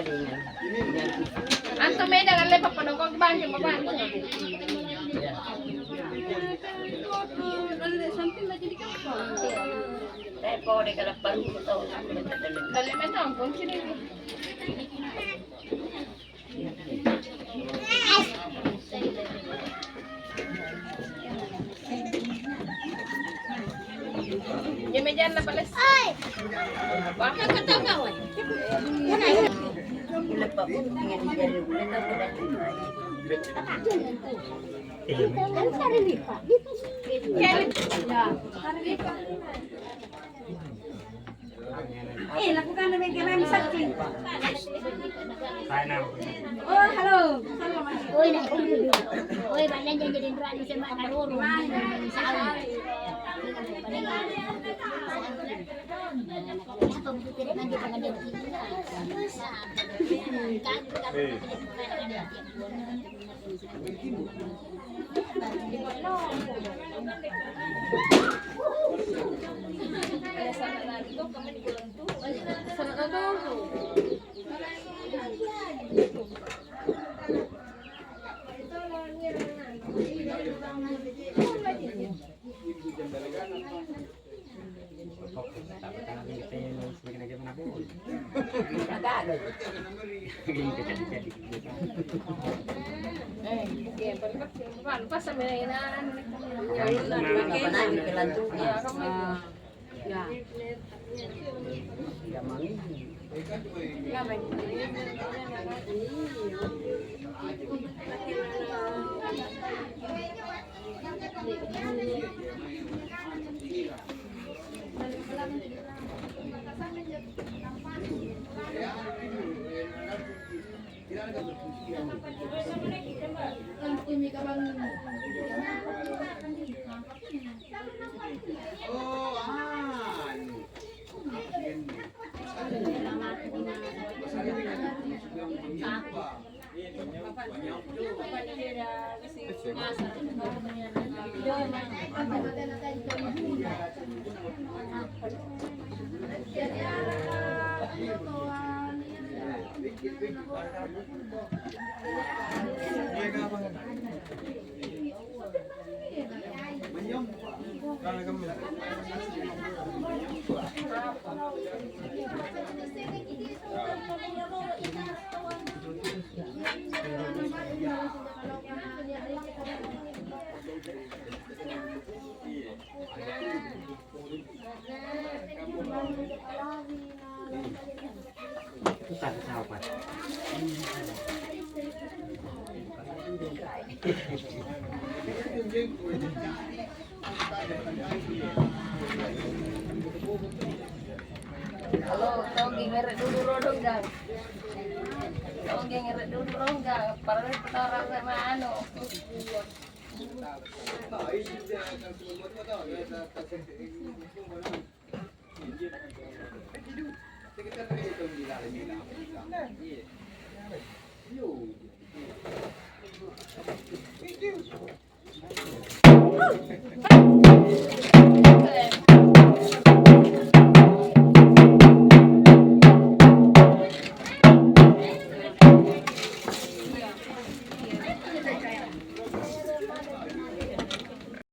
palingan. Anto may dagan lepa pa dong banjir mabanjir. Repo de kalau perlu tahu. Dali na tong kunci ni. Jeme jan na pala. Ay. Apa? Katawa. Lepas pun dengan jari bulan tak boleh. Kan cari lipat. Cari. Ya. Lakukan dengan kalian sakti. Oh, halo. Oi, nak dulu. Oi, banyak jadi rani sama karuru. Salah. Apa betul tidak nanti dengan dia begini? Kan Pas sampai inaan. Ya. Halo, tong ngeret dulu rodong dah. Tong ngeret dulu rodong dah. Para orang sama anu.